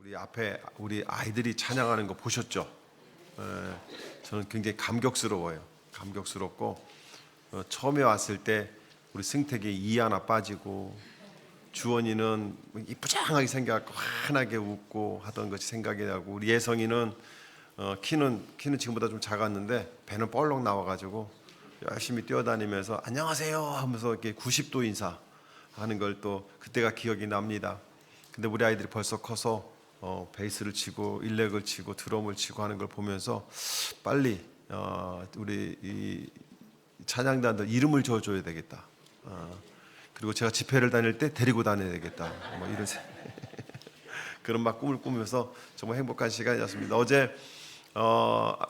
우리 앞에 우리 아이들이 찬양하는 거 보셨죠? 저는 굉장히 감격스러워요. 감격스럽고 처음에 왔을 때 우리 승택이 이 하나 빠지고 주원이는 이쁘장하게 생겨갖고 환하게 웃고 하던 것이 생각이 나고 우리 예성이는 키는 지금보다 좀 작았는데 배는 뻘록 나와가지고 열심히 뛰어다니면서 안녕하세요 하면서 이렇게 90도 인사하는 걸 또 그때가 기억이 납니다. 근데 우리 아이들이 벌써 커서 베이스를 치고 일렉을 치고 드럼을 치고 하는 걸 보면서 빨리 우리 이 찬양단들 이름을 지어줘야 되겠다. 그리고 제가 집회를 다닐 때 데리고 다녀야 되겠다. 뭐 이런 그런 막 꿈을 꾸면서 정말 행복한 시간이었습니다. 어제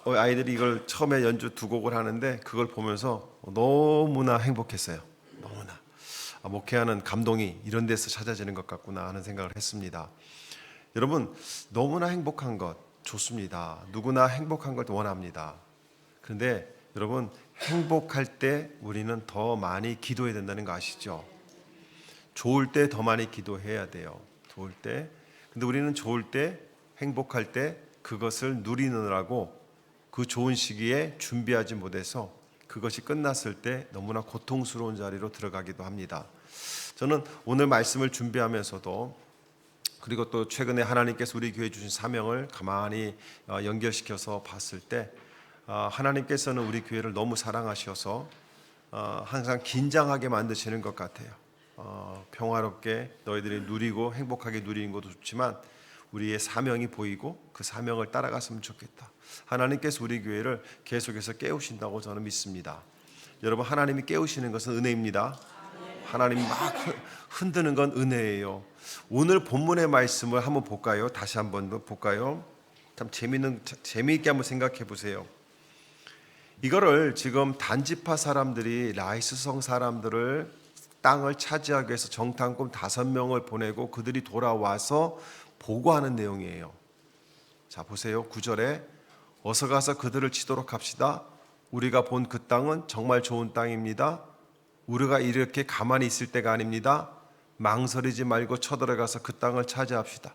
아이들이 이걸 처음에 연주 두 곡을 하는데 그걸 보면서 너무나 행복했어요. 너무나 목회하는 감동이 이런 데서 찾아지는 것 같구나 하는 생각을 했습니다. 여러분, 너무나 행복한 것 좋습니다. 누구나 행복한 걸 원합니다. 그런데 여러분, 행복할 때 우리는 더 많이 기도해야 된다는 거 아시죠? 좋을 때 더 많이 기도해야 돼요. 좋을 때. 근데 우리는 좋을 때, 행복할 때 그것을 누리느라고 그 좋은 시기에 준비하지 못해서 그것이 끝났을 때 너무나 고통스러운 자리로 들어가기도 합니다. 저는 오늘 말씀을 준비하면서도 그리고 또 최근에 하나님께서 우리 교회에 주신 사명을 가만히 연결시켜서 봤을 때 하나님께서는 우리 교회를 너무 사랑하셔서 항상 긴장하게 만드시는 것 같아요. 평화롭게 너희들이 누리고 행복하게 누리는 것도 좋지만 우리의 사명이 보이고 그 사명을 따라갔으면 좋겠다. 하나님께서 우리 교회를 계속해서 깨우신다고 저는 믿습니다. 여러분, 하나님이 깨우시는 것은 은혜입니다. 하나님이 막 흔드는 건 은혜예요. 오늘 본문의 말씀을 한번 볼까요? 다시 한번 볼까요? 참 재미있게 한번 생각해 보세요. 이거를 지금 단지파 사람들이 라이스성 사람들을 땅을 차지하기 위해서 정탐꾼 5명을 보내고 그들이 돌아와서 보고하는 내용이에요. 자, 보세요. 9절에 어서 가서 그들을 치도록 합시다. 우리가 본 그 땅은 정말 좋은 땅입니다. 우리가 이렇게 가만히 있을 때가 아닙니다. 망설이지 말고 쳐들어가서 그 땅을 차지합시다.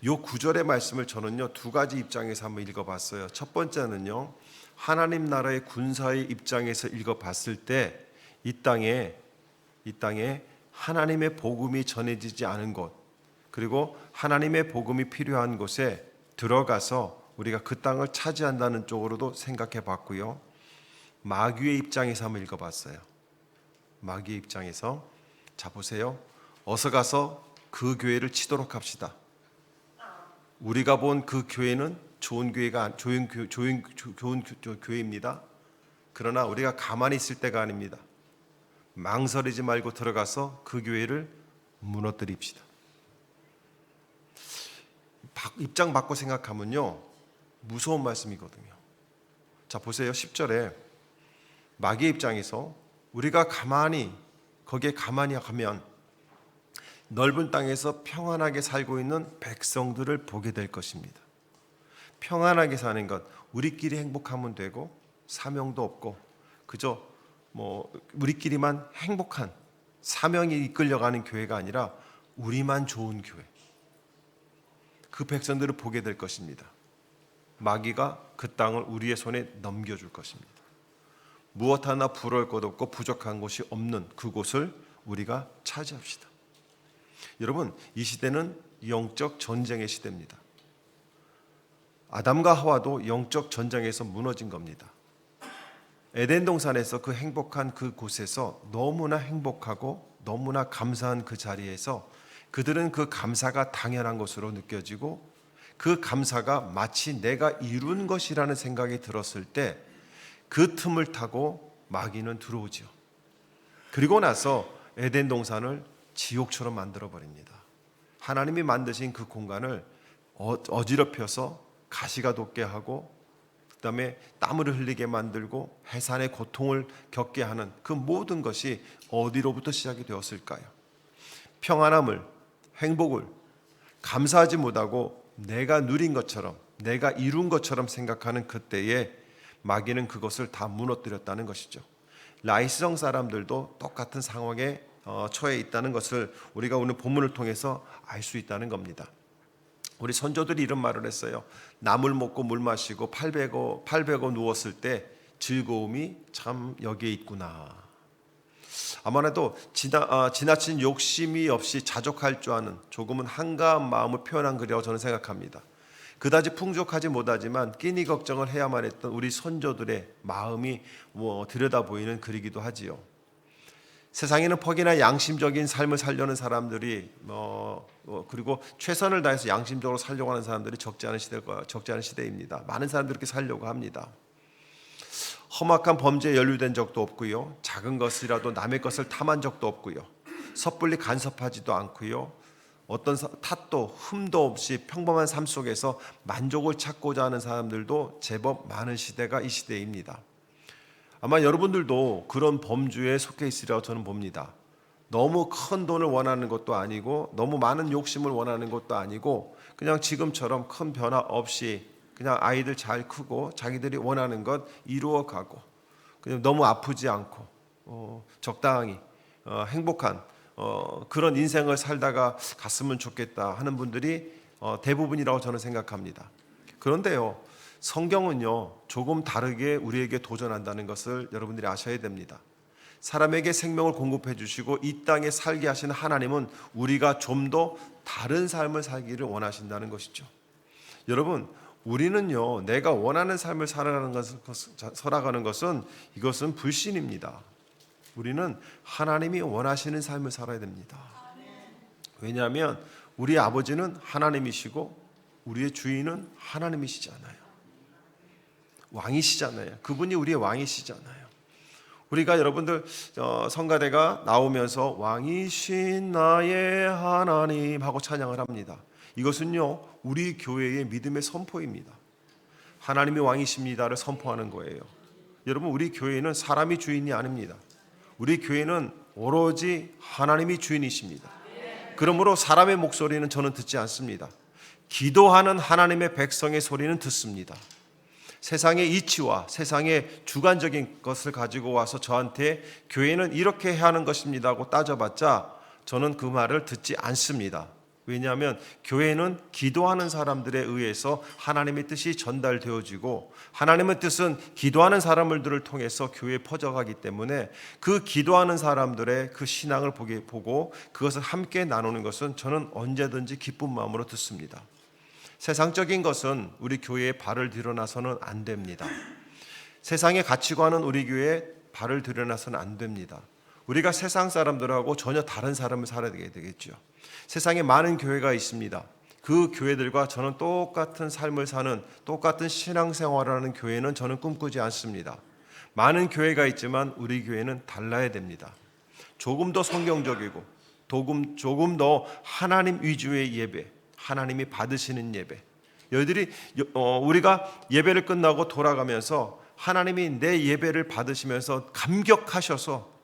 요 9절의 말씀을 저는요, 두 가지 입장에서 한번 읽어봤어요. 첫 번째는요, 하나님 나라의 군사의 입장에서 읽어봤을 때 이 땅에 하나님의 복음이 전해지지 않은 곳, 그리고 하나님의 복음이 필요한 곳에 들어가서 우리가 그 땅을 차지한다는 쪽으로도 생각해 봤고요. 마귀의 입장에서 한번 읽어봤어요. 마귀의 입장에서 자, 보세요. 어서 가서 그 교회를 치도록 합시다. 우리가 본 그 교회는 좋은 교회입니다. 그러나 우리가 가만히 있을 때가 아닙니다. 망설이지 말고 들어가서 그 교회를 무너뜨립시다. 입장 바꿔 생각하면요, 무서운 말씀이거든요. 자, 보세요. 10절에 마귀의 입장에서 우리가 거기에 가만히 가면 넓은 땅에서 평안하게 살고 있는 백성들을 보게 될 것입니다. 평안하게 사는 것, 우리끼리 행복하면 되고 사명도 없고 그저 우리끼리만 행복한 사명이 이끌려가는 교회가 아니라 우리만 좋은 교회, 그 백성들을 보게 될 것입니다. 마귀가 그 땅을 우리의 손에 넘겨줄 것입니다. 무엇 하나 부러울 것 없고 부족한 곳이 없는 그곳을 우리가 차지합시다. 여러분, 이 시대는 영적 전쟁의 시대입니다. 아담과 하와도 영적 전쟁에서 무너진 겁니다. 에덴 동산에서 그 행복한 그곳에서 너무나 행복하고 너무나 감사한 그 자리에서 그들은 그 감사가 당연한 것으로 느껴지고 그 감사가 마치 내가 이룬 것이라는 생각이 들었을 때 그 틈을 타고 마귀는 들어오죠. 그리고 나서 에덴 동산을 지옥처럼 만들어 버립니다. 하나님이 만드신 그 공간을 어지럽혀서 가시가 돋게 하고 그다음에 땀을 흘리게 만들고 해산의 고통을 겪게 하는 그 모든 것이 어디로부터 시작이 되었을까요? 평안함을, 행복을 감사하지 못하고 내가 누린 것처럼, 내가 이룬 것처럼 생각하는 그때에 마귀는 그것을 다 무너뜨렸다는 것이죠. 라이스성 사람들도 똑같은 상황에 처해 있다는 것을 우리가 오늘 본문을 통해서 알 수 있다는 겁니다. 우리 선조들이 이런 말을 했어요. 나물 먹고 물 마시고 팔 베고 누웠을 때 즐거움이 참 여기에 있구나. 아무래도 지나친 욕심이 없이 자족할 줄 아는 조금은 한가한 마음을 표현한 글이라고 저는 생각합니다. 그다지 풍족하지 못하지만 끼니 걱정을 해야만 했던 우리 선조들의 마음이 들여다 보이는 글이기도 하지요. 세상에는 퍽이나 양심적인 삶을 살려는 사람들이 그리고 최선을 다해서 양심적으로 살려고 하는 사람들이 적지 않은 시대입니다. 많은 사람들이 그렇게 살려고 합니다. 험악한 범죄에 연루된 적도 없고요. 작은 것이라도 남의 것을 탐한 적도 없고요. 섣불리 간섭하지도 않고요. 어떤 탓도 흠도 없이 평범한 삶 속에서 만족을 찾고자 하는 사람들도 제법 많은 시대가 이 시대입니다. 아마 여러분들도 그런 범주에 속해 있으리라고 저는 봅니다. 너무 큰 돈을 원하는 것도 아니고 너무 많은 욕심을 원하는 것도 아니고 그냥 지금처럼 큰 변화 없이 그냥 아이들 잘 크고 자기들이 원하는 것 이루어가고 그냥 너무 아프지 않고 적당히 행복한 그런 인생을 살다가 갔으면 좋겠다 하는 분들이 대부분이라고 저는 생각합니다. 그런데요, 성경은요 조금 다르게 우리에게 도전한다는 것을 여러분들이 아셔야 됩니다. 사람에게 생명을 공급해 주시고 이 땅에 살게 하시는 하나님은 우리가 좀 더 다른 삶을 살기를 원하신다는 것이죠. 여러분, 우리는요 내가 원하는 삶을 살아가는 것은 이것은 불신입니다. 우리는 하나님이 원하시는 삶을 살아야 됩니다. 왜냐하면 우리 아버지는 하나님이시고 우리의 주인은 하나님이시잖아요. 왕이시잖아요. 그분이 우리의 왕이시잖아요. 우리가 여러분들 성가대가 나오면서 왕이신 나의 하나님 하고 찬양을 합니다. 이것은요 우리 교회의 믿음의 선포입니다. 하나님이 왕이십니다를 선포하는 거예요. 여러분, 우리 교회는 사람이 주인이 아닙니다. 우리 교회는 오로지 하나님이 주인이십니다. 그러므로 사람의 목소리는 저는 듣지 않습니다. 기도하는 하나님의 백성의 소리는 듣습니다. 세상의 이치와 세상의 주관적인 것을 가지고 와서 저한테 교회는 이렇게 해야 하는 것입니다 하고 따져봤자 저는 그 말을 듣지 않습니다. 왜냐하면 교회는 기도하는 사람들에 의해서 하나님의 뜻이 전달되어지고 하나님의 뜻은 기도하는 사람들을 통해서 교회에 퍼져가기 때문에 그 기도하는 사람들의 그 신앙을 보고 그것을 함께 나누는 것은 저는 언제든지 기쁜 마음으로 듣습니다. 세상적인 것은 우리 교회에 발을 들여놔서는 안 됩니다. 세상의 가치관은 우리 교회에 발을 들여놔서는 안 됩니다. 우리가 세상 사람들하고 전혀 다른 삶을 살아야 되겠죠. 세상에 많은 교회가 있습니다. 그 교회들과 저는 똑같은 삶을 사는 똑같은 신앙생활을 하는 교회는 저는 꿈꾸지 않습니다. 많은 교회가 있지만 우리 교회는 달라야 됩니다. 조금 더 성경적이고 조금 더 하나님 위주의 예배, 하나님이 받으시는 예배. 여러분들이 우리가 예배를 끝나고 돌아가면서 하나님이 내 예배를 받으시면서 감격하셔서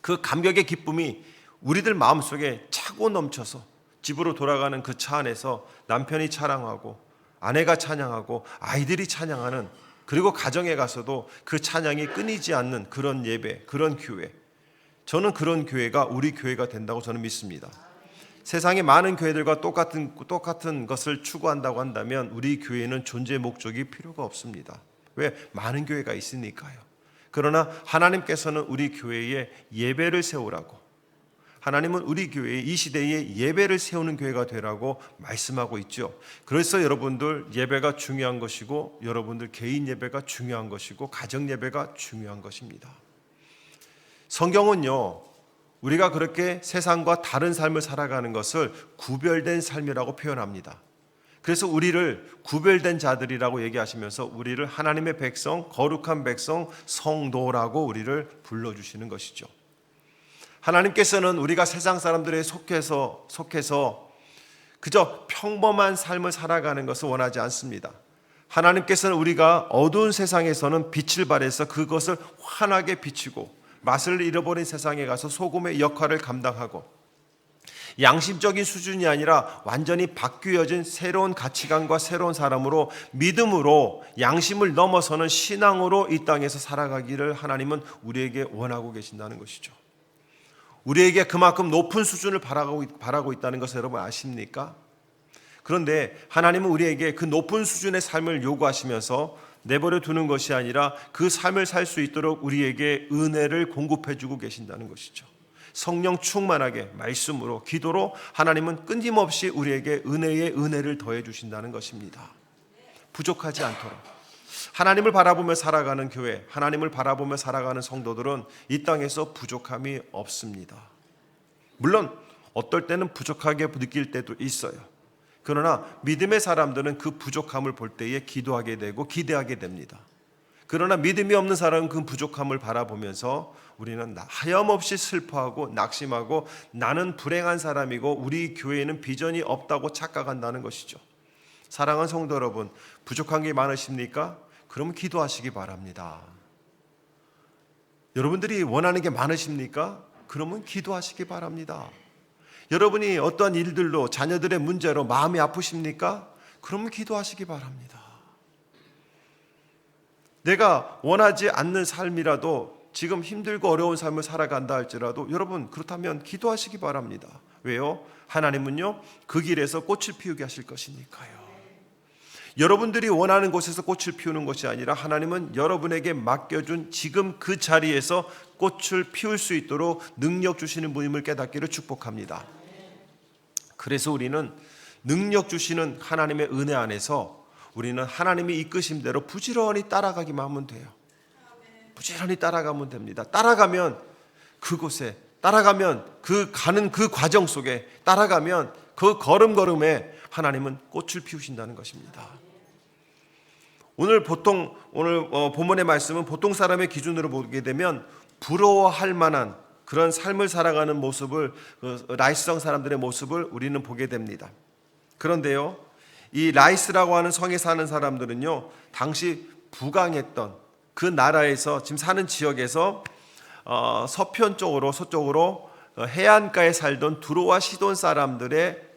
그 감격의 기쁨이 우리들 마음속에 차고 넘쳐서 집으로 돌아가는 그 차 안에서 남편이 찬양하고 아내가 찬양하고 아이들이 찬양하는, 그리고 가정에 가서도 그 찬양이 끊이지 않는 그런 예배, 그런 교회, 저는 그런 교회가 우리 교회가 된다고 저는 믿습니다. 세상의 많은 교회들과 똑같은 것을 추구한다고 한다면 우리 교회는 존재 목적이 필요가 없습니다. 왜? 많은 교회가 있으니까요. 그러나 하나님께서는 우리 교회에 예배를 세우라고, 하나님은 우리 교회에 이 시대에 예배를 세우는 교회가 되라고 말씀하고 있죠. 그래서 여러분들 예배가 중요한 것이고 여러분들 개인 예배가 중요한 것이고 가정 예배가 중요한 것입니다. 성경은요, 우리가 그렇게 세상과 다른 삶을 살아가는 것을 구별된 삶이라고 표현합니다. 그래서 우리를 구별된 자들이라고 얘기하시면서 우리를 하나님의 백성, 거룩한 백성, 성도라고 우리를 불러주시는 것이죠. 하나님께서는 우리가 세상 사람들에 속해서 그저 평범한 삶을 살아가는 것을 원하지 않습니다. 하나님께서는 우리가 어두운 세상에서는 빛을 발해서 그것을 환하게 비추고 맛을 잃어버린 세상에 가서 소금의 역할을 감당하고 양심적인 수준이 아니라 완전히 바뀌어진 새로운 가치관과 새로운 사람으로 믿음으로 양심을 넘어서는 신앙으로 이 땅에서 살아가기를 하나님은 우리에게 원하고 계신다는 것이죠. 우리에게 그만큼 높은 수준을 바라고 있다는 것을 여러분 아십니까? 그런데 하나님은 우리에게 그 높은 수준의 삶을 요구하시면서 내버려 두는 것이 아니라 그 삶을 살 수 있도록 우리에게 은혜를 공급해 주고 계신다는 것이죠. 성령 충만하게 말씀으로 기도로 하나님은 끊임없이 우리에게 은혜의 은혜를 더해 주신다는 것입니다. 부족하지 않도록 하나님을 바라보며 살아가는 교회, 하나님을 바라보며 살아가는 성도들은 이 땅에서 부족함이 없습니다. 물론 어떨 때는 부족하게 느낄 때도 있어요. 그러나 믿음의 사람들은 그 부족함을 볼 때에 기도하게 되고 기대하게 됩니다. 그러나 믿음이 없는 사람은 그 부족함을 바라보면서 우리는 하염없이 슬퍼하고 낙심하고 나는 불행한 사람이고 우리 교회에는 비전이 없다고 착각한다는 것이죠. 사랑하는 성도 여러분, 부족한 게 많으십니까? 그러면 기도하시기 바랍니다. 여러분들이 원하는 게 많으십니까? 그러면 기도하시기 바랍니다. 여러분이 어떠한 일들로 자녀들의 문제로 마음이 아프십니까? 그러면 기도하시기 바랍니다. 내가 원하지 않는 삶이라도 지금 힘들고 어려운 삶을 살아간다 할지라도 여러분 그렇다면 기도하시기 바랍니다. 왜요? 하나님은요 그 길에서 꽃을 피우게 하실 것이니까요. 여러분들이 원하는 곳에서 꽃을 피우는 것이 아니라 하나님은 여러분에게 맡겨준 지금 그 자리에서 꽃을 피울 수 있도록 능력 주시는 분임을 깨닫기를 축복합니다. 그래서 우리는 능력 주시는 하나님의 은혜 안에서 우리는 하나님이 이끄심대로 부지런히 따라가기만 하면 돼요. 부지런히 따라가면 됩니다. 따라가면 그곳에, 따라가면 그 가는 그 과정 속에, 따라가면 그 걸음걸음에 하나님은 꽃을 피우신다는 것입니다. 오늘 본문의 말씀은 보통 사람의 기준으로 보게 되면 부러워할 만한 그런 삶을 살아가는 모습을, 라이스성 사람들의 모습을 우리는 보게 됩니다. 그런데요, 이 라이스라고 하는 성에 사는 사람들은요, 당시 부강했던 그 나라에서 지금 사는 지역에서 서편 쪽으로 서쪽으로 해안가에 살던 두로와 시돈 사람들의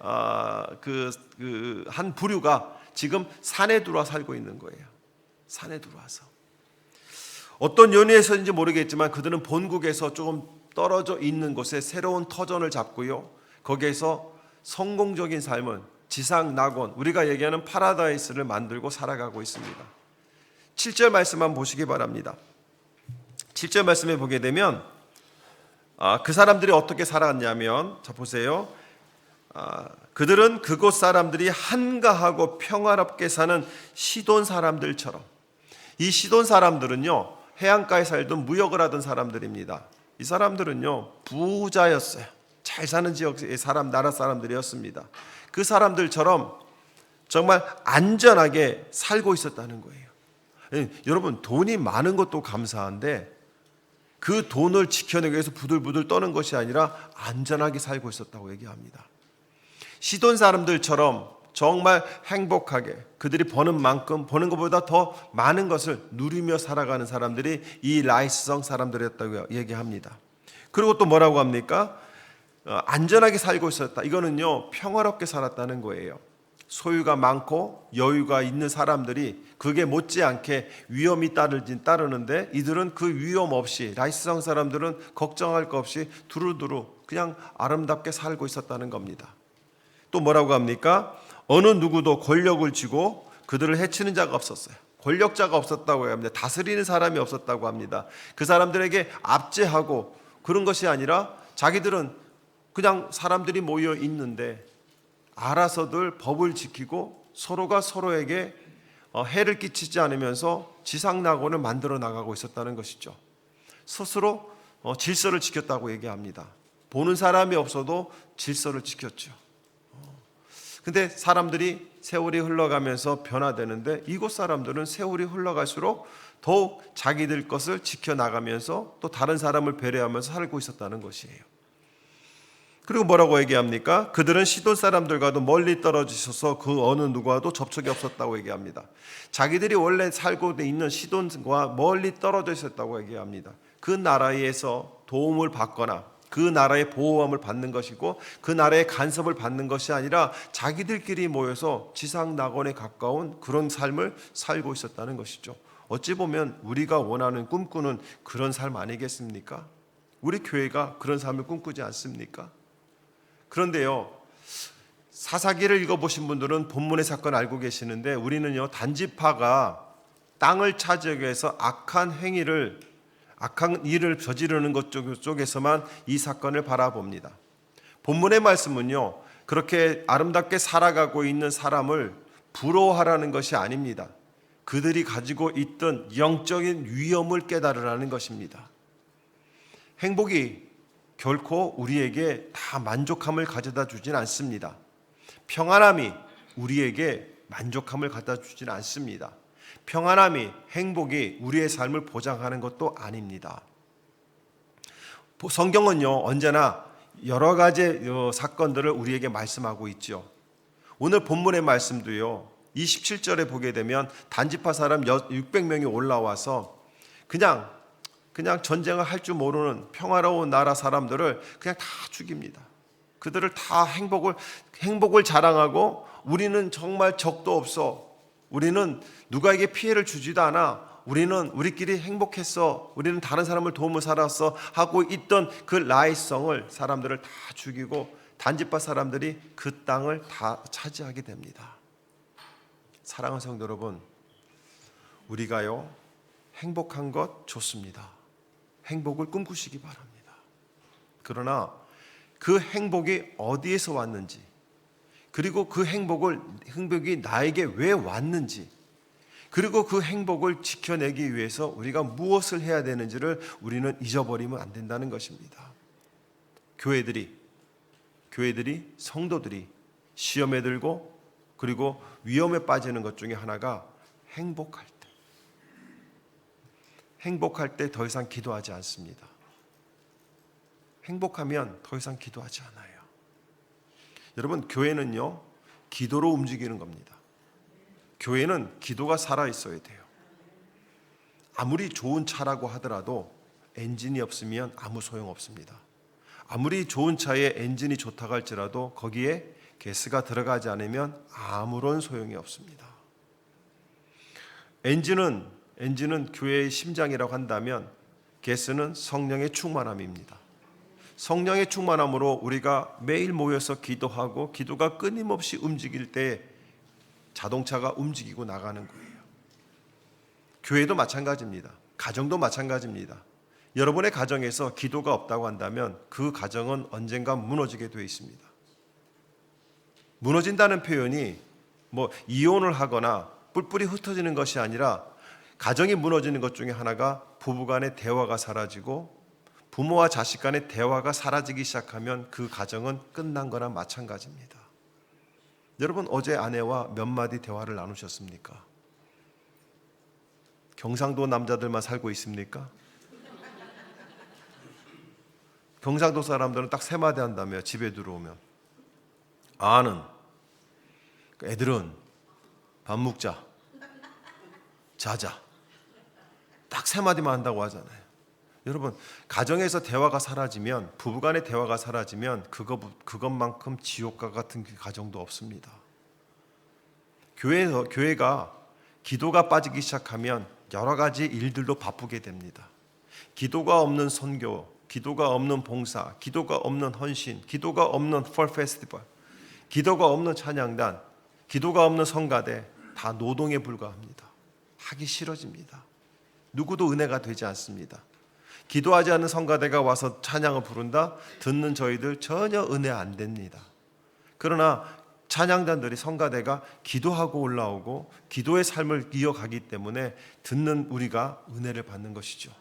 한 부류가 지금 산에 들어와 살고 있는 거예요. 산에 들어와서 어떤 연유에서인지 모르겠지만 그들은 본국에서 조금 떨어져 있는 곳에 새로운 터전을 잡고요, 거기에서 성공적인 삶은 지상 낙원, 우리가 얘기하는 파라다이스를 만들고 살아가고 있습니다. 7절 말씀만 보시기 바랍니다. 7절 말씀에 보게 되면 그 사람들이 어떻게 살았냐면, 자 보세요. 그들은 그곳 사람들이 한가하고 평화롭게 사는 시돈 사람들처럼, 이 시돈 사람들은요 해안가에 살던 무역을 하던 사람들입니다. 이 사람들은요 부자였어요. 잘 사는 지역의 나라 사람들이었습니다. 그 사람들처럼 정말 안전하게 살고 있었다는 거예요. 여러분, 돈이 많은 것도 감사한데 그 돈을 지켜내기 위해서 부들부들 떠는 것이 아니라 안전하게 살고 있었다고 얘기합니다. 시돈 사람들처럼 정말 행복하게 그들이 버는 만큼, 버는 것보다 더 많은 것을 누리며 살아가는 사람들이 이 라이스성 사람들이었다고 얘기합니다. 그리고 또 뭐라고 합니까? 안전하게 살고 있었다. 이거는요 평화롭게 살았다는 거예요. 소유가 많고 여유가 있는 사람들이 그게 못지않게 위험이 따르는데 이들은 그 위험 없이, 라이스성 사람들은 걱정할 것 없이 두루두루 그냥 아름답게 살고 있었다는 겁니다. 또 뭐라고 합니까? 어느 누구도 권력을 쥐고 그들을 해치는 자가 없었어요. 권력자가 없었다고 합니다. 다스리는 사람이 없었다고 합니다. 그 사람들에게 압제하고 그런 것이 아니라 자기들은 그냥 사람들이 모여 있는데 알아서들 법을 지키고 서로가 서로에게 해를 끼치지 않으면서 지상낙원을 만들어 나가고 있었다는 것이죠. 스스로 질서를 지켰다고 얘기합니다. 보는 사람이 없어도 질서를 지켰죠. 근데 사람들이 세월이 흘러가면서 변화되는데 이곳 사람들은 세월이 흘러갈수록 더욱 자기들 것을 지켜나가면서 또 다른 사람을 배려하면서 살고 있었다는 것이에요. 그리고 뭐라고 얘기합니까? 그들은 시돈 사람들과도 멀리 떨어지셔서 그 어느 누구와도 접촉이 없었다고 얘기합니다. 자기들이 원래 살고 있는 시돈과 멀리 떨어져 있었다고 얘기합니다. 그 나라에서 도움을 받거나 그 나라의 보호함을 받는 것이고 그 나라의 간섭을 받는 것이 아니라 자기들끼리 모여서 지상 낙원에 가까운 그런 삶을 살고 있었다는 것이죠. 어찌 보면 우리가 원하는 꿈꾸는 그런 삶 아니겠습니까? 우리 교회가 그런 삶을 꿈꾸지 않습니까? 그런데요, 사사기를 읽어보신 분들은 본문의 사건 알고 계시는데, 우리는요 단지파가 땅을 차지하기 위해서 악한 일을 저지르는 것 쪽에서만 이 사건을 바라봅니다. 본문의 말씀은요 그렇게 아름답게 살아가고 있는 사람을 부러워하라는 것이 아닙니다. 그들이 가지고 있던 영적인 위험을 깨달으라는 것입니다. 행복이 결코 우리에게 다 만족함을 가져다 주진 않습니다. 평안함이 우리에게 만족함을 갖다 주진 않습니다. 평안함이, 행복이 우리의 삶을 보장하는 것도 아닙니다. 성경은요 언제나 여러 가지 사건들을 우리에게 말씀하고 있죠. 오늘 본문의 말씀도요 27절에 보게 되면 단지파 사람 600명이 올라와서 그냥 전쟁을 할 줄 모르는 평화로운 나라 사람들을 그냥 다 죽입니다. 그들을 다 행복을 자랑하고, 우리는 정말 적도 없어, 우리는 누구에게 피해를 주지도 않아, 우리는 우리끼리 행복했어, 우리는 다른 사람을 도우며 살았어 하고 있던 그 라이성을, 사람들을 다 죽이고 단지파 사람들이 그 땅을 다 차지하게 됩니다. 사랑하는 성도 여러분, 우리가요 행복한 것 좋습니다. 행복을 꿈꾸시기 바랍니다. 그러나 그 행복이 어디에서 왔는지, 그리고 그 행복이 나에게 왜 왔는지, 그리고 그 행복을 지켜내기 위해서 우리가 무엇을 해야 되는지를 우리는 잊어버리면 안 된다는 것입니다. 교회들이, 성도들이 시험에 들고 그리고 위험에 빠지는 것 중에 하나가 행복할 때 더 이상 기도하지 않습니다. 행복하면 더 이상 기도하지 않아요. 여러분, 교회는요 기도로 움직이는 겁니다. 교회는 기도가 살아있어야 돼요. 아무리 좋은 차라고 하더라도 엔진이 없으면 아무 소용없습니다. 아무리 좋은 차에 엔진이 좋다고 할지라도 거기에 가스가 들어가지 않으면 아무런 소용이 없습니다. 엔진은 교회의 심장이라고 한다면 가스는 성령의 충만함입니다. 성령의 충만함으로 우리가 매일 모여서 기도하고 기도가 끊임없이 움직일 때 자동차가 움직이고 나가는 거예요. 교회도 마찬가지입니다. 가정도 마찬가지입니다. 여러분의 가정에서 기도가 없다고 한다면 그 가정은 언젠가 무너지게 되어 있습니다. 무너진다는 표현이 이혼을 하거나 뿔뿔이 흩어지는 것이 아니라, 가정이 무너지는 것 중에 하나가 부부간의 대화가 사라지고 부모와 자식 간의 대화가 사라지기 시작하면 그 가정은 끝난 거나 마찬가지입니다. 여러분, 어제 아내와 몇 마디 대화를 나누셨습니까? 경상도 남자들만 살고 있습니까? 경상도 사람들은 딱 3마디 한다며, 집에 들어오면. 아는, 애들은 밥 먹자, 자자, 딱 3마디만 한다고 하잖아요. 여러분, 가정에서 대화가 사라지면, 부부간의 대화가 사라지면 그것만큼 지옥과 같은 가정도 없습니다. 교회가 기도가 빠지기 시작하면 여러 가지 일들도 바쁘게 됩니다. 기도가 없는 선교, 기도가 없는 봉사, 기도가 없는 헌신, 기도가 없는 펄 페스티벌, 기도가 없는 찬양단, 기도가 없는 성가대, 다 노동에 불과합니다. 하기 싫어집니다. 누구도 은혜가 되지 않습니다. 기도하지 않는 성가대가 와서 찬양을 부른다? 듣는 저희들 전혀 은혜 안 됩니다. 그러나 찬양단들이, 성가대가 기도하고 올라오고 기도의 삶을 이어가기 때문에 듣는 우리가 은혜를 받는 것이죠.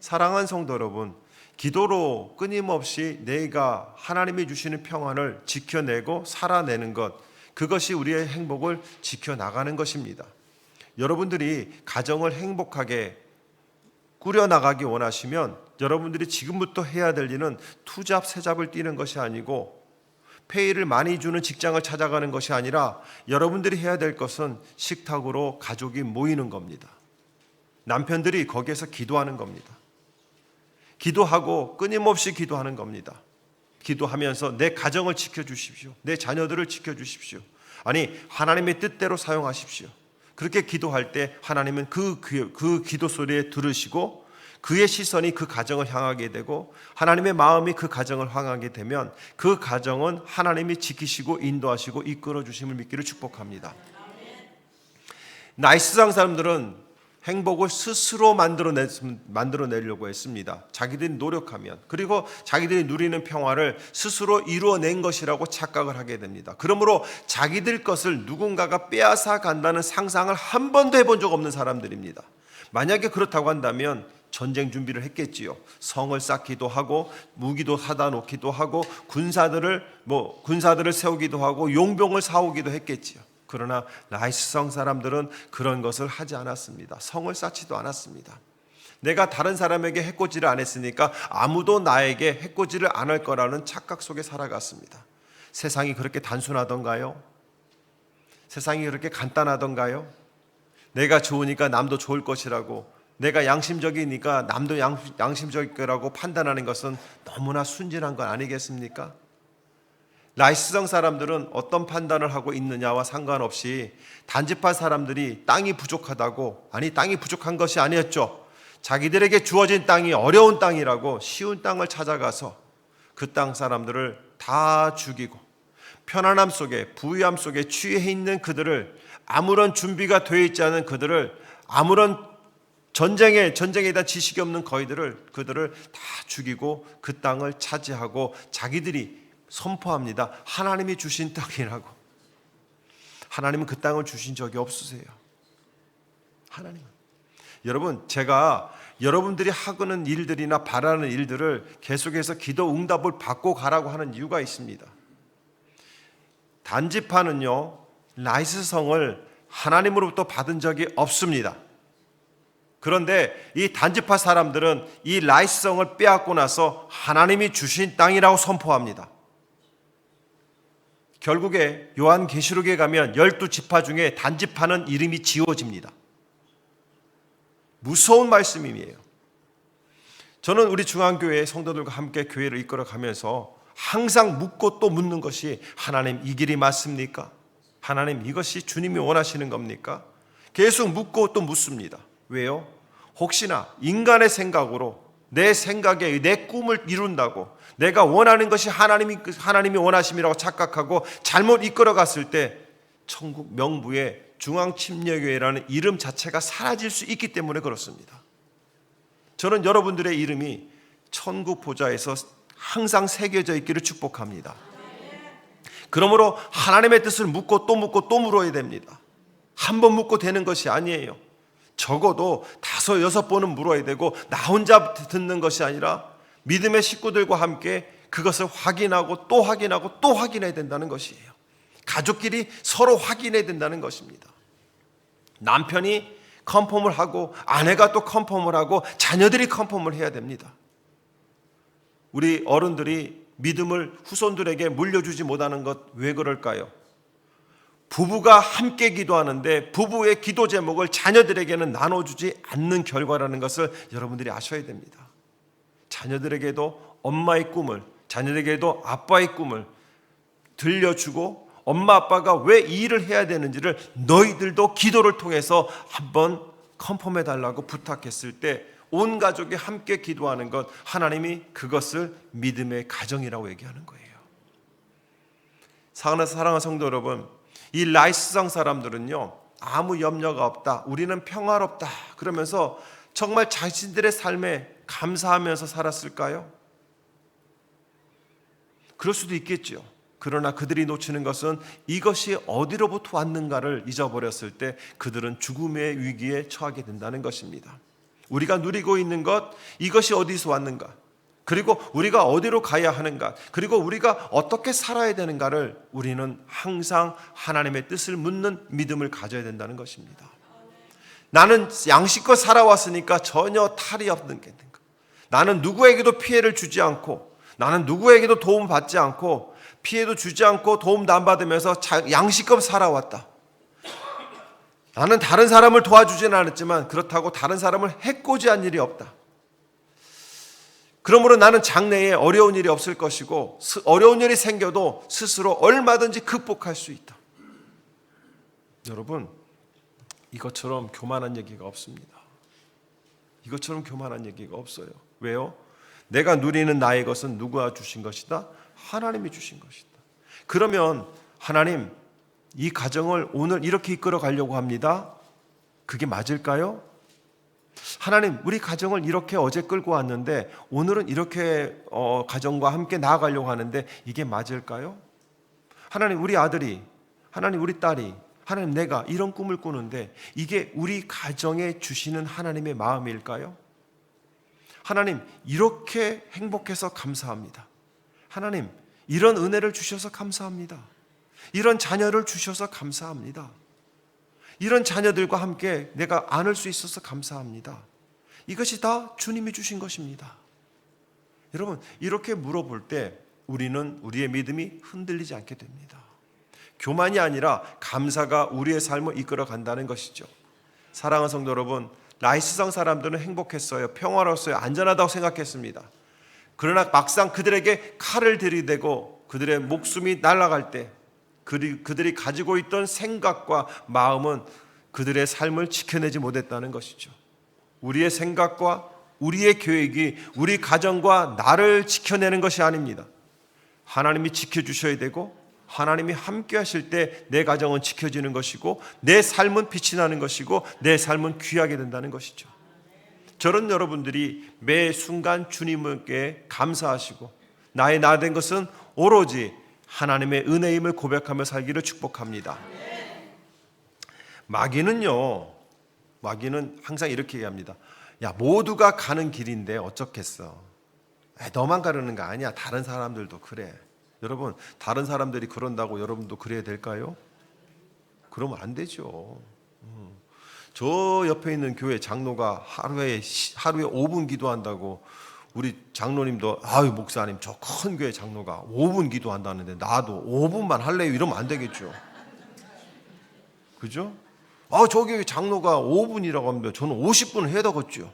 사랑하는 성도 여러분, 기도로 끊임없이 내가 하나님이 주시는 평안을 지켜내고 살아내는 것, 그것이 우리의 행복을 지켜나가는 것입니다. 여러분들이 가정을 행복하게 꾸려나가기 원하시면 여러분들이 지금부터 해야 될 일은 투잡, 세잡을 뛰는 것이 아니고, 페이를 많이 주는 직장을 찾아가는 것이 아니라, 여러분들이 해야 될 것은 식탁으로 가족이 모이는 겁니다. 남편들이 거기에서 기도하는 겁니다. 기도하고 끊임없이 기도하는 겁니다. 기도하면서 내 가정을 지켜주십시오. 내 자녀들을 지켜주십시오. 아니, 하나님의 뜻대로 사용하십시오. 그렇게 기도할 때 하나님은 그 기도 소리에 들으시고 그의 시선이 그 가정을 향하게 되고 하나님의 마음이 그 가정을 향하게 되면 그 가정은 하나님이 지키시고 인도하시고 이끌어 주심을 믿기를 축복합니다. 나이스상 사람들은 행복을 스스로 만들어내려고 했습니다. 자기들이 노력하면, 그리고 자기들이 누리는 평화를 스스로 이루어낸 것이라고 착각을 하게 됩니다. 그러므로 자기들 것을 누군가가 빼앗아 간다는 상상을 한 번도 해본 적 없는 사람들입니다. 만약에 그렇다고 한다면 전쟁 준비를 했겠지요. 성을 쌓기도 하고 무기도 사다 놓기도 하고 군사들을 세우기도 하고 용병을 사오기도 했겠지요. 그러나 라이스성 사람들은 그런 것을 하지 않았습니다. 성을 쌓지도 않았습니다. 내가 다른 사람에게 해코지를 안 했으니까 아무도 나에게 해코지를 안 할 거라는 착각 속에 살아갔습니다. 세상이 그렇게 단순하던가요? 세상이 그렇게 간단하던가요? 내가 좋으니까 남도 좋을 것이라고, 내가 양심적이니까 남도 양심적일 거라고 판단하는 것은 너무나 순진한 건 아니겠습니까? 라이스성 사람들은 어떤 판단을 하고 있느냐와 상관없이 단지파 사람들이 땅이 부족하다고, 아니 땅이 부족한 것이 아니었죠. 자기들에게 주어진 땅이 어려운 땅이라고 쉬운 땅을 찾아가서 그 땅 사람들을 다 죽이고 편안함 속에, 부유함 속에 취해 있는 그들을, 아무런 준비가 되어 있지 않은 그들을, 아무런 전쟁에 대한 지식이 없는 그들을 다 죽이고 그 땅을 차지하고 자기들이 선포합니다. 하나님이 주신 땅이라고. 하나님은 그 땅을 주신 적이 없으세요. 하나님은. 여러분, 제가 여러분들이 하고는 일들이나 바라는 일들을 계속해서 기도 응답을 받고 가라고 하는 이유가 있습니다. 단지파는요, 라이스성을 하나님으로부터 받은 적이 없습니다. 그런데 이 단지파 사람들은 이 라이스성을 빼앗고 나서 하나님이 주신 땅이라고 선포합니다. 결국에 요한계시록에 가면 12지파 중에 단지파는 이름이 지워집니다. 무서운 말씀이에요. 저는 우리 중앙교회 성도들과 함께 교회를 이끌어가면서 항상 묻고 또 묻는 것이, 하나님 이 길이 맞습니까? 하나님 이것이 주님이 원하시는 겁니까? 계속 묻고 또 묻습니다. 왜요? 혹시나 인간의 생각으로 내 생각에 내 꿈을 이룬다고, 내가 원하는 것이 하나님이 원하심이라고 착각하고 잘못 이끌어갔을 때 천국 명부에 중앙침례교회라는 이름 자체가 사라질 수 있기 때문에 그렇습니다. 저는 여러분들의 이름이 천국 보좌에서 항상 새겨져 있기를 축복합니다. 그러므로 하나님의 뜻을 묻고 또 묻고 또 물어야 됩니다. 한 번 묻고 되는 것이 아니에요. 적어도 5, 6번은 물어야 되고, 나 혼자 듣는 것이 아니라 믿음의 식구들과 함께 그것을 확인하고 또 확인하고 또 확인해야 된다는 것이에요. 가족끼리 서로 확인해야 된다는 것입니다. 남편이 컨펌을 하고 아내가 또 컨펌을 하고 자녀들이 컨펌을 해야 됩니다. 우리 어른들이 믿음을 후손들에게 물려주지 못하는 것 왜 그럴까요? 부부가 함께 기도하는데 부부의 기도 제목을 자녀들에게는 나눠주지 않는 결과라는 것을 여러분들이 아셔야 됩니다. 자녀들에게도 엄마의 꿈을, 자녀들에게도 아빠의 꿈을 들려주고, 엄마 아빠가 왜 이 일을 해야 되는지를 너희들도 기도를 통해서 한번 컨펌해 달라고 부탁했을 때 온 가족이 함께 기도하는 것, 하나님이 그것을 믿음의 가정이라고 얘기하는 거예요. 사랑하는 성도 여러분, 이 라이스성 사람들은요, 아무 염려가 없다, 우리는 평화롭다 그러면서 정말 자신들의 삶에 감사하면서 살았을까요? 그럴 수도 있겠죠. 그러나 그들이 놓치는 것은 이것이 어디로부터 왔는가를 잊어버렸을 때 그들은 죽음의 위기에 처하게 된다는 것입니다. 우리가 누리고 있는 것, 이것이 어디서 왔는가, 그리고 우리가 어디로 가야 하는가, 그리고 우리가 어떻게 살아야 되는가를 우리는 항상 하나님의 뜻을 묻는 믿음을 가져야 된다는 것입니다. 나는 양식껏 살아왔으니까 전혀 탈이 없는 게 있는가, 나는 누구에게도 피해를 주지 않고, 나는 누구에게도 도움 받지 않고, 피해도 주지 않고 도움도 안 받으면서 양식껏 살아왔다. 나는 다른 사람을 도와주지는 않았지만 그렇다고 다른 사람을 해코지한 일이 없다. 그러므로 나는 장래에 어려운 일이 없을 것이고, 어려운 일이 생겨도 스스로 얼마든지 극복할 수 있다. 여러분, 이것처럼 교만한 얘기가 없습니다. 이것처럼 교만한 얘기가 없어요. 왜요? 내가 누리는 나의 것은 누가 주신 것이다? 하나님이 주신 것이다. 그러면 하나님, 이 가정을 오늘 이렇게 이끌어 가려고 합니다. 그게 맞을까요? 하나님, 우리 가정을 이렇게 어제 끌고 왔는데 오늘은 이렇게 가정과 함께 나아가려고 하는데 이게 맞을까요? 하나님, 우리 아들이, 하나님, 우리 딸이, 하나님, 내가 이런 꿈을 꾸는데 이게 우리 가정에 주시는 하나님의 마음일까요? 하나님, 이렇게 행복해서 감사합니다. 하나님, 이런 은혜를 주셔서 감사합니다. 이런 자녀를 주셔서 감사합니다. 이런 자녀들과 함께 내가 안을 수 있어서 감사합니다. 이것이 다 주님이 주신 것입니다. 여러분, 이렇게 물어볼 때 우리는 우리의 믿음이 흔들리지 않게 됩니다. 교만이 아니라 감사가 우리의 삶을 이끌어 간다는 것이죠. 사랑하는 성도 여러분, 라이스성 사람들은 행복했어요. 평화로웠어요. 안전하다고 생각했습니다. 그러나 막상 그들에게 칼을 들이대고 그들의 목숨이 날아갈 때 그들이 가지고 있던 생각과 마음은 그들의 삶을 지켜내지 못했다는 것이죠. 우리의 생각과 우리의 계획이 우리 가정과 나를 지켜내는 것이 아닙니다. 하나님이 지켜주셔야 되고 하나님이 함께 하실 때 내 가정은 지켜지는 것이고 내 삶은 빛이 나는 것이고 내 삶은 귀하게 된다는 것이죠. 저런 여러분들이 매 순간 주님께 감사하시고 나의 나 된 것은 오로지 하나님의 은혜임을 고백하며 살기를 축복합니다. 마귀는 항상 이렇게 얘기합니다. 야, 모두가 가는 길인데 어쩌겠어. 너만 가르는 거 아니야. 다른 사람들도 그래. 여러분, 다른 사람들이 그런다고 여러분도 그래야 될까요? 그러면 안 되죠. 저 옆에 있는 교회 장로가 하루에 5분 기도한다고 우리 장로님도 아유 목사님 저 큰 교회 장로가 5분 기도한다는데 나도 5분만 할래요 이러면 안 되겠죠. 그죠? 저 교회 장로가 5분이라고 하면 저는 50분을 해야 되겠죠.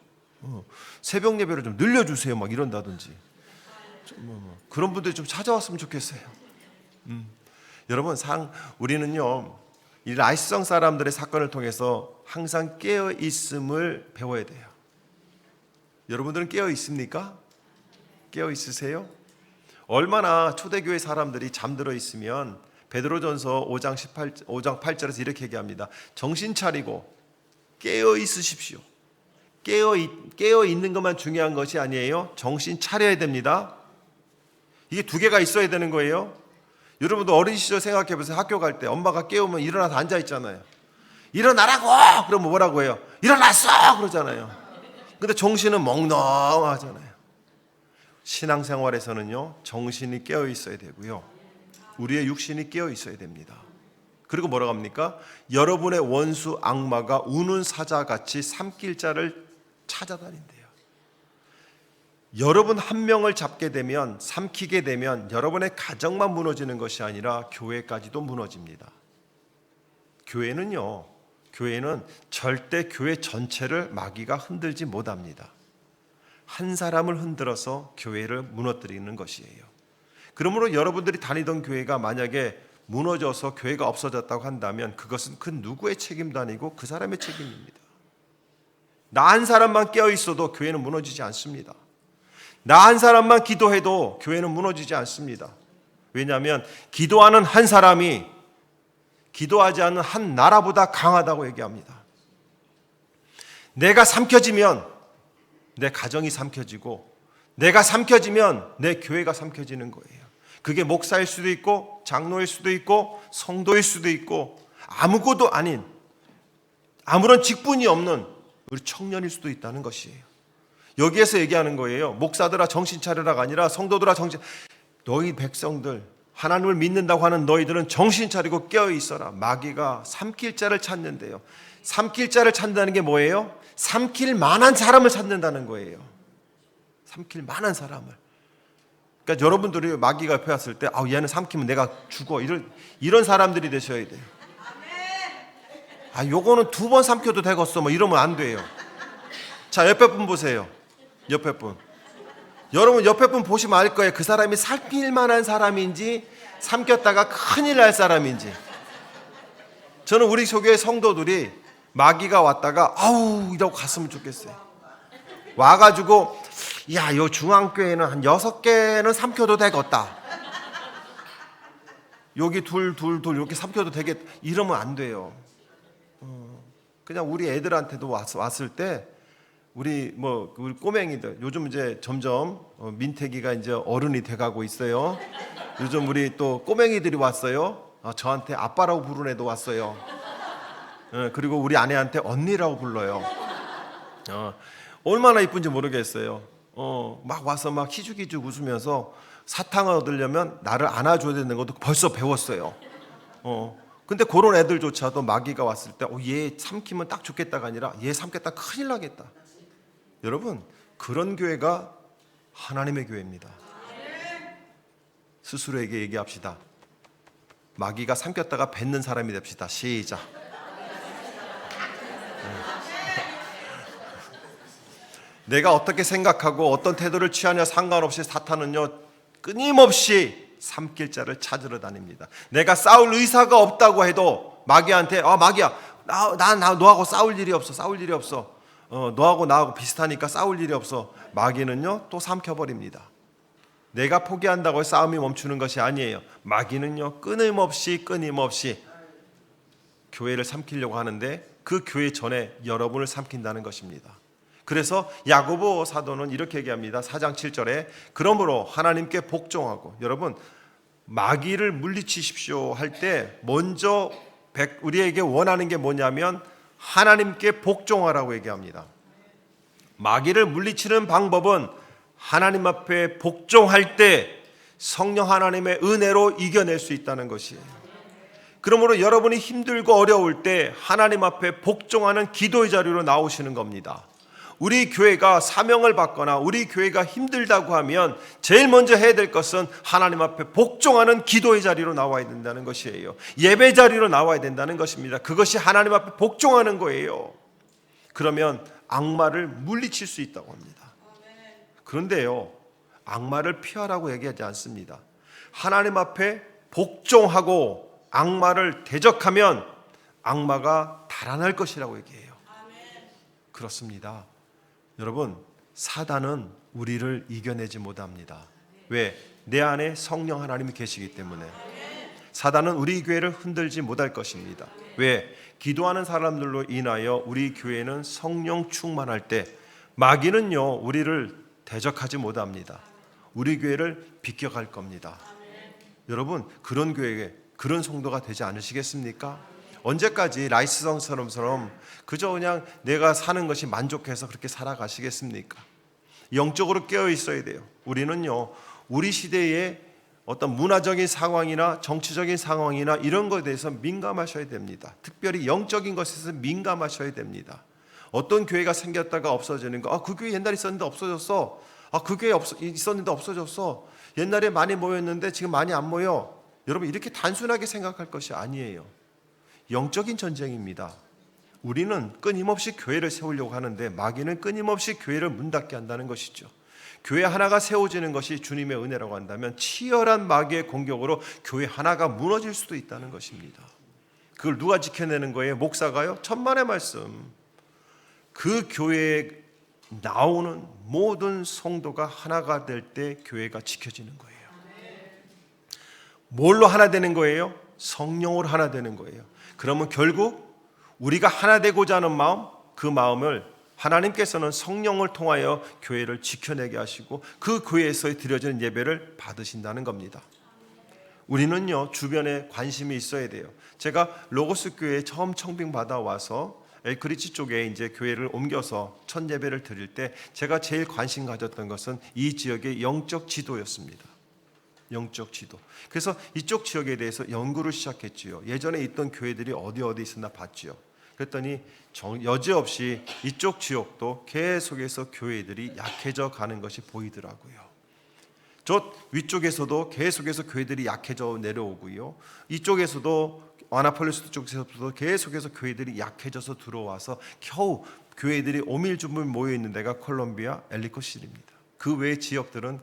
새벽 예배를 좀 늘려주세요 막 이런다든지 그런 분들이 좀 찾아왔으면 좋겠어요. 여러분 우리는요 이 라이스성 사람들의 사건을 통해서 항상 깨어 있음을 배워야 돼요. 여러분들은 깨어 있습니까? 깨어 있으세요? 얼마나 초대교회 사람들이 잠들어 있으면 베드로전서 5장 8절에서 이렇게 얘기합니다. 정신 차리고 깨어 있으십시오. 깨어 있는 것만 중요한 것이 아니에요. 정신 차려야 됩니다. 이게 두 개가 있어야 되는 거예요. 여러분도 어린 시절 생각해 보세요. 학교 갈 때 엄마가 깨우면 일어나서 앉아 있잖아요. 일어나라고! 그러면 뭐라고 해요? 일어났어! 그러잖아요. 근데 정신은 멍멍하잖아요. 신앙생활에서는요 정신이 깨어 있어야 되고요 우리의 육신이 깨어 있어야 됩니다. 그리고 뭐라고 합니까? 여러분의 원수 악마가 우는 사자같이 삼킬 자를 찾아다닌대요. 여러분 한 명을 잡게 되면 삼키게 되면 여러분의 가정만 무너지는 것이 아니라 교회까지도 무너집니다. 교회는 절대 교회 전체를 마귀가 흔들지 못합니다. 한 사람을 흔들어서 교회를 무너뜨리는 것이에요. 그러므로 여러분들이 다니던 교회가 만약에 무너져서 교회가 없어졌다고 한다면 그것은 그 누구의 책임도 아니고 그 사람의 책임입니다. 나 한 사람만 깨어 있어도 교회는 무너지지 않습니다. 나 한 사람만 기도해도 교회는 무너지지 않습니다. 왜냐하면 기도하는 한 사람이 기도하지 않는 한 나라보다 강하다고 얘기합니다. 내가 삼켜지면 내 가정이 삼켜지고 내가 삼켜지면 내 교회가 삼켜지는 거예요. 그게 목사일 수도 있고 장로일 수도 있고 성도일 수도 있고 아무것도 아닌 아무런 직분이 없는 우리 청년일 수도 있다는 것이에요. 여기에서 얘기하는 거예요. 목사들아 정신 차려라가 아니라 성도들아 너희 백성들 하나님을 믿는다고 하는 너희들은 정신 차리고 깨어 있어라. 마귀가 삼킬 자를 찾는데요. 삼킬 자를 찾는다는 게 뭐예요? 삼킬 만한 사람을 찾는다는 거예요. 삼킬 만한 사람을. 그러니까 여러분들이 마귀가 옆에 왔을 때 얘는 삼키면 내가 죽어. 이런 사람들이 되셔야 돼요. 요거는 2번 삼켜도 되겠어. 이러면 안 돼요. 자, 옆에 분 보세요. 옆에 분. 여러분 옆에 분 보시면 알 거예요. 그 사람이 삼킬 만한 사람인지 삼켰다가 큰일 날 사람인지. 저는 우리 교회 성도들이 마귀가 왔다가 이러고 갔으면 좋겠어요. 와가지고 야, 요 중앙교회는 한 6개는 삼켜도 되겠다. 여기 둘 이렇게 삼켜도 되겠다. 이러면 안 돼요. 그냥 우리 애들한테도 왔을 때 우리 꼬맹이들 요즘 이제 점점 민태기가 이제 어른이 돼가고 있어요. 요즘 우리 또 꼬맹이들이 왔어요. 저한테 아빠라고 부르는 애도 왔어요. 그리고 우리 아내한테 언니라고 불러요. 얼마나 이쁜지 모르겠어요. 막 와서 막 희죽희죽 웃으면서 사탕을 얻으려면 나를 안아줘야 되는 것도 벌써 배웠어요. 근데 그런 애들조차도 마귀가 왔을 때 얘 삼키면 딱 좋겠다가 아니라 얘 삼켰다 큰일 나겠다. 여러분, 그런 교회가 하나님의 교회입니다. 스스로에게 얘기합시다. 마귀가 삼켰다가 뱉는 사람이 됩시다. 시작. 내가 어떻게 생각하고 어떤 태도를 취하냐 상관없이 사탄은요 끊임없이 삼킬 자를 찾으러 다닙니다. 내가 싸울 의사가 없다고 해도 마귀한테 마귀야 나 너하고 싸울 일이 없어. 너하고 나하고 비슷하니까 싸울 일이 없어. 마귀는요 또 삼켜버립니다. 내가 포기한다고 싸움이 멈추는 것이 아니에요. 마귀는요 끊임없이 교회를 삼키려고 하는데 그 교회 전에 여러분을 삼킨다는 것입니다. 그래서 야고보 사도는 이렇게 얘기합니다. 4장 7절에 그러므로 하나님께 복종하고, 여러분 마귀를 물리치십시오 할 때 먼저 우리에게 원하는 게 뭐냐면 하나님께 복종하라고 얘기합니다. 마귀를 물리치는 방법은 하나님 앞에 복종할 때 성령 하나님의 은혜로 이겨낼 수 있다는 것이에요. 그러므로 여러분이 힘들고 어려울 때 하나님 앞에 복종하는 기도의 자리로 나오시는 겁니다. 우리 교회가 사명을 받거나 우리 교회가 힘들다고 하면 제일 먼저 해야 될 것은 하나님 앞에 복종하는 기도의 자리로 나와야 된다는 것이에요. 예배 자리로 나와야 된다는 것입니다. 그것이 하나님 앞에 복종하는 거예요. 그러면 악마를 물리칠 수 있다고 합니다. 그런데요, 악마를 피하라고 얘기하지 않습니다. 하나님 앞에 복종하고 악마를 대적하면 악마가 달아날 것이라고 얘기해요. 그렇습니다. 여러분, 사단은 우리를 이겨내지 못합니다. 왜? 내 안에 성령 하나님이 계시기 때문에. 사단은 우리 교회를 흔들지 못할 것입니다. 왜? 기도하는 사람들로 인하여 우리 교회는 성령 충만할 때 마귀는요 우리를 대적하지 못합니다. 우리 교회를 비껴갈 겁니다. 여러분, 그런 교회에 그런 성도가 되지 않으시겠습니까? 언제까지 라이스성처럼 그저 그냥 내가 사는 것이 만족해서 그렇게 살아가시겠습니까? 영적으로 깨어 있어야 돼요. 우리는요 우리 시대의 어떤 문화적인 상황이나 정치적인 상황이나 이런 것에 대해서 민감하셔야 됩니다. 특별히 영적인 것에서 민감하셔야 됩니다. 어떤 교회가 생겼다가 없어지는 거, 그 교회 옛날에 있었는데 없어졌어. 그 교회 있었는데 없어졌어. 옛날에 많이 모였는데 지금 많이 안 모여. 여러분, 이렇게 단순하게 생각할 것이 아니에요. 영적인 전쟁입니다. 우리는 끊임없이 교회를 세우려고 하는데 마귀는 끊임없이 교회를 문 닫게 한다는 것이죠. 교회 하나가 세워지는 것이 주님의 은혜라고 한다면 치열한 마귀의 공격으로 교회 하나가 무너질 수도 있다는 것입니다. 그걸 누가 지켜내는 거예요? 목사가요? 천만의 말씀. 그 교회에 나오는 모든 성도가 하나가 될 때 교회가 지켜지는 거예요. 뭘로 하나 되는 거예요? 성령으로 하나 되는 거예요. 그러면 결국 우리가 하나 되고자 하는 마음, 그 마음을 하나님께서는 성령을 통하여 교회를 지켜내게 하시고 그 교회에서 드려지는 예배를 받으신다는 겁니다. 우리는요 주변에 관심이 있어야 돼요. 제가 로고스 교회에 처음 청빙 받아 와서 엘크리치 쪽에 이제 교회를 옮겨서 첫 예배를 드릴 때 제가 제일 관심 가졌던 것은 이 지역의 영적 지도였습니다. 영적 지도. 그래서 이쪽 지역에 대해서 연구를 시작했지요. 예전에 있던 교회들이 어디 있었나 봤지요. 그랬더니 여지없이 이쪽 지역도 계속해서 교회들이 약해져 가는 것이 보이더라고요. 저 위쪽에서도 계속해서 교회들이 약해져 내려오고요. 이쪽에서도 아나폴리스 쪽에서도 계속해서 교회들이 약해져서 들어와서 겨우 교회들이 오밀조밀 모여 있는 데가 콜롬비아, 엘리코시티입니다. 그 외의 지역들은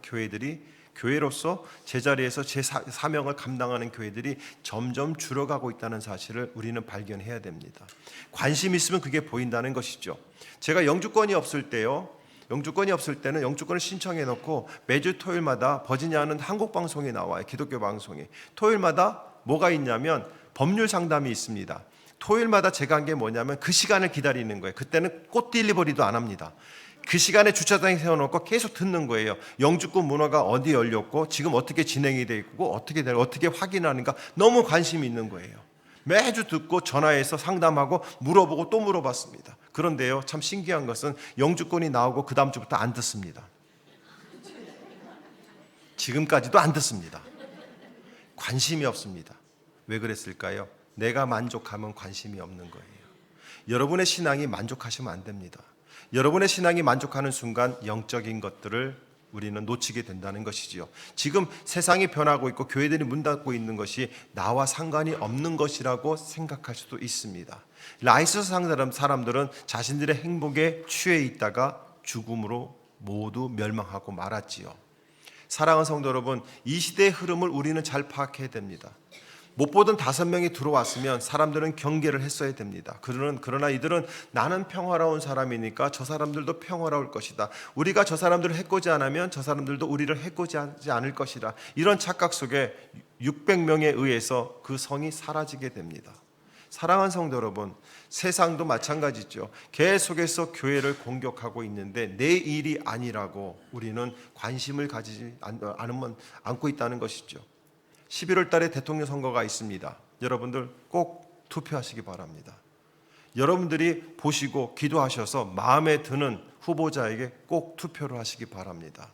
교회로서 제자리에서 제 사명을 감당하는 교회들이 점점 줄어가고 있다는 사실을 우리는 발견해야 됩니다. 관심 있으면 그게 보인다는 것이죠. 제가 영주권이 없을 때요, 영주권이 없을 때는 영주권을 신청해 놓고 매주 토요일마다 버지니아는 한국 방송이 나와요. 기독교 방송이. 토요일마다 뭐가 있냐면 법률 상담이 있습니다. 토요일마다 제가 한 게 뭐냐면 그 시간을 기다리는 거예요. 그때는 꽃 딜리버리도 안 합니다. 그 시간에 주차장에 세워놓고 계속 듣는 거예요. 영주권 문화가 어디 열렸고 지금 어떻게 진행이 돼 있고 어떻게 확인하는가 너무 관심이 있는 거예요. 매주 듣고 전화해서 상담하고 물어보고 또 물어봤습니다. 그런데요, 참 신기한 것은 영주권이 나오고 그 다음 주부터 안 듣습니다. 지금까지도 안 듣습니다. 관심이 없습니다. 왜 그랬을까요? 내가 만족하면 관심이 없는 거예요. 여러분의 신앙이 만족하시면 안 됩니다. 여러분의 신앙이 만족하는 순간 영적인 것들을 우리는 놓치게 된다는 것이지요. 지금 세상이 변하고 있고 교회들이 문 닫고 있는 것이 나와 상관이 없는 것이라고 생각할 수도 있습니다. 라이스 사람들은 자신들의 행복에 취해 있다가 죽음으로 모두 멸망하고 말았지요. 사랑하는 성도 여러분, 이 시대의 흐름을 우리는 잘 파악해야 됩니다. 못 보던 5명이 들어왔으면 사람들은 경계를 했어야 됩니다. 그러나 이들은 나는 평화로운 사람이니까 저 사람들도 평화로울 것이다. 우리가 저 사람들을 해코지 안 하면 저 사람들도 우리를 해코지하지 않을 것이다. 이런 착각 속에 600명에 의해서 그 성이 사라지게 됩니다. 사랑하는 성도 여러분, 세상도 마찬가지죠. 계속해서 교회를 공격하고 있는데 내 일이 아니라고 우리는 관심을 가지지 않고 있다는 것이죠. 11월 달에 대통령 선거가 있습니다. 여러분들 꼭 투표하시기 바랍니다. 여러분들이 보시고 기도하셔서 마음에 드는 후보자에게 꼭 투표를 하시기 바랍니다.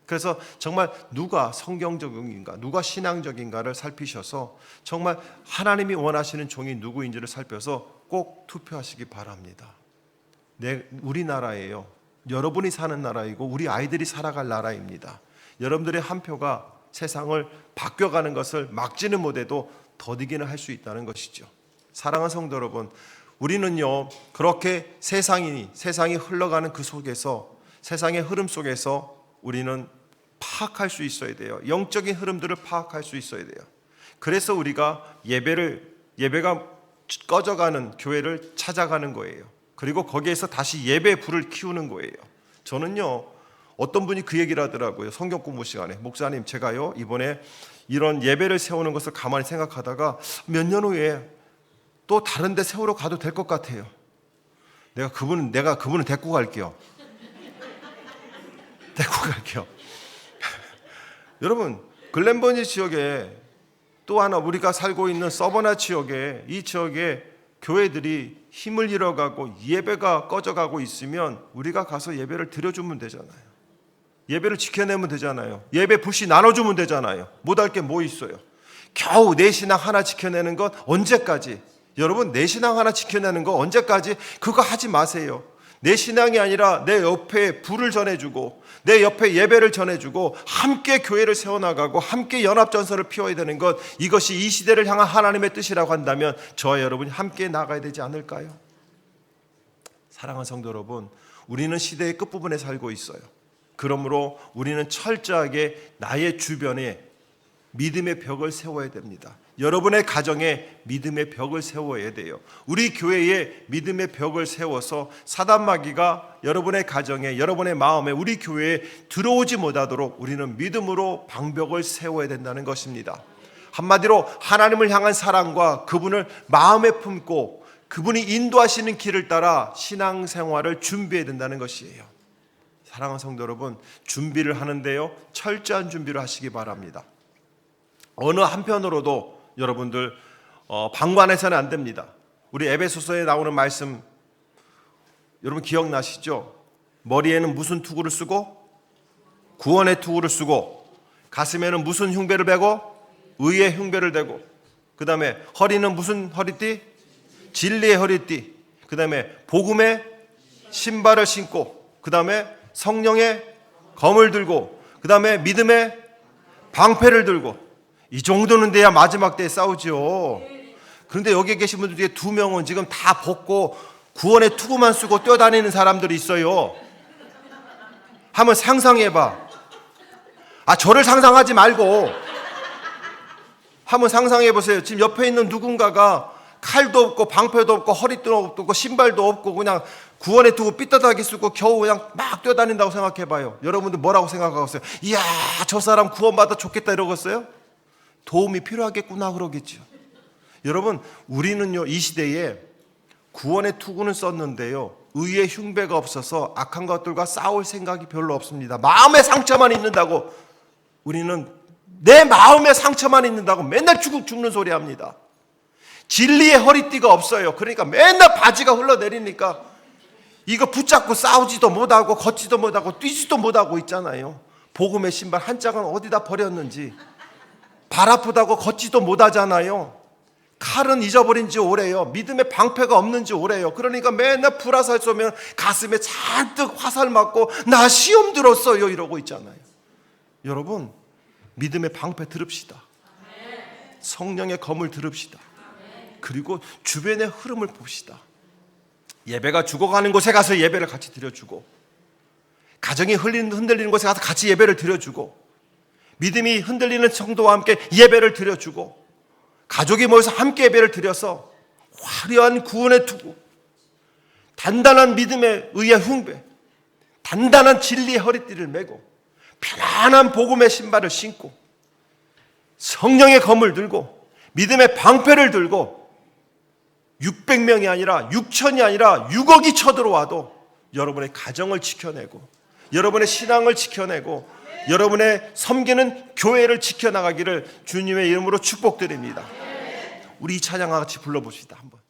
그래서 정말 누가 성경적인가, 누가 신앙적인가를 살피셔서 정말 하나님이 원하시는 종이 누구인지를 살펴서 꼭 투표하시기 바랍니다. 우리나라예요. 여러분이 사는 나라이고 우리 아이들이 살아갈 나라입니다. 여러분들의 한 표가 세상을 바뀌어가는 것을 막지는 못해도 더디기는 할 수 있다는 것이죠. 사랑하는 성도 여러분, 우리는요 그렇게 세상이 흘러가는 그 속에서, 세상의 흐름 속에서 우리는 파악할 수 있어야 돼요. 영적인 흐름들을 파악할 수 있어야 돼요. 그래서 우리가 예배가 꺼져가는 교회를 찾아가는 거예요. 그리고 거기에서 다시 예배의 불을 키우는 거예요. 저는요, 어떤 분이 그 얘기를 하더라고요. 성경 공부 시간에, 목사님 제가요 이번에 이런 예배를 세우는 것을 가만히 생각하다가 몇 년 후에 또 다른 데 세우러 가도 될 것 같아요. 내가 그분을 데리고 갈게요. 여러분, 글렌버니 지역에 또 하나 우리가 살고 있는 서버나 지역에, 이 지역에 교회들이 힘을 잃어가고 예배가 꺼져가고 있으면 우리가 가서 예배를 드려주면 되잖아요. 예배를 지켜내면 되잖아요. 예배 불씨 나눠주면 되잖아요. 못할 게 뭐 있어요. 겨우 내 신앙 하나 지켜내는 것 언제까지? 여러분, 내 신앙 하나 지켜내는 거 언제까지? 그거 하지 마세요. 내 신앙이 아니라 내 옆에 불을 전해주고 내 옆에 예배를 전해주고 함께 교회를 세워나가고 함께 연합전선을 피워야 되는 것, 이것이 이 시대를 향한 하나님의 뜻이라고 한다면 저와 여러분이 함께 나가야 되지 않을까요? 사랑하는 성도 여러분, 우리는 시대의 끝부분에 살고 있어요. 그러므로 우리는 철저하게 나의 주변에 믿음의 벽을 세워야 됩니다. 여러분의 가정에 믿음의 벽을 세워야 돼요. 우리 교회에 믿음의 벽을 세워서 사단마귀가 여러분의 가정에, 여러분의 마음에, 우리 교회에 들어오지 못하도록 우리는 믿음으로 방벽을 세워야 된다는 것입니다. 한마디로 하나님을 향한 사랑과 그분을 마음에 품고 그분이 인도하시는 길을 따라 신앙생활을 준비해야 된다는 것이에요. 사랑하는 성도 여러분, 준비를 하는데요, 철저한 준비를 하시기 바랍니다. 어느 한편으로도 여러분들 방관해서는 안 됩니다. 우리 에베소서에 나오는 말씀 여러분 기억나시죠? 머리에는 무슨 투구를 쓰고? 구원의 투구를 쓰고, 가슴에는 무슨 흉배를 베고? 의의 흉배를 대고, 그 다음에 허리는 무슨 허리띠? 진리의 허리띠, 그 다음에 복음의 신발을 신고, 그 다음에 성령의 검을 들고, 그 다음에 믿음의 방패를 들고. 이 정도는 돼야 마지막 때에 싸우죠. 그런데 여기 계신 분들 중에 2명은 지금 다 벗고 구원의 투구만 쓰고 뛰어다니는 사람들이 있어요. 한번 상상해봐. 저를 상상하지 말고 한번 상상해보세요. 지금 옆에 있는 누군가가 칼도 없고 방패도 없고 허리띠도 없고 신발도 없고 그냥 구원의 투구 삐뚤하게 쓰고 겨우 그냥 막 뛰어다닌다고 생각해봐요. 여러분들 뭐라고 생각하겠어요? 이야, 저 사람 구원받아 좋겠다 이러겠어요? 도움이 필요하겠구나 그러겠죠. 여러분, 우리는요 이 시대에 구원의 투구는 썼는데요, 의의 흉배가 없어서 악한 것들과 싸울 생각이 별로 없습니다. 마음의 상처만 있는다고, 우리는 내 마음의 상처만 있는다고 맨날 죽는 소리 합니다. 진리의 허리띠가 없어요. 그러니까 맨날 바지가 흘러내리니까 이거 붙잡고 싸우지도 못하고 걷지도 못하고 뛰지도 못하고 있잖아요. 복음의 신발 한 짝은 어디다 버렸는지. 발 아프다고 걷지도 못하잖아요. 칼은 잊어버린 지 오래요. 믿음의 방패가 없는 지 오래요. 그러니까 맨날 불화살 쏘면 가슴에 잔뜩 화살 맞고 나 시험 들었어요 이러고 있잖아요. 여러분, 믿음의 방패 들읍시다. 성령의 검을 들읍시다. 그리고 주변의 흐름을 봅시다. 예배가 죽어가는 곳에 가서 예배를 같이 드려주고, 가정이 흔들리는 곳에 가서 같이 예배를 드려주고, 믿음이 흔들리는 성도와 함께 예배를 드려주고, 가족이 모여서 함께 예배를 드려서 화려한 구원의 투구, 단단한 믿음의 의의 흉배, 단단한 진리의 허리띠를 메고 편안한 복음의 신발을 신고 성령의 검을 들고 믿음의 방패를 들고 600명이 아니라 6천이 아니라 6억이 쳐들어와도 여러분의 가정을 지켜내고 여러분의 신앙을 지켜내고 여러분의 섬기는 교회를 지켜나가기를 주님의 이름으로 축복드립니다. 우리 이 찬양 같이 불러봅시다. 한번.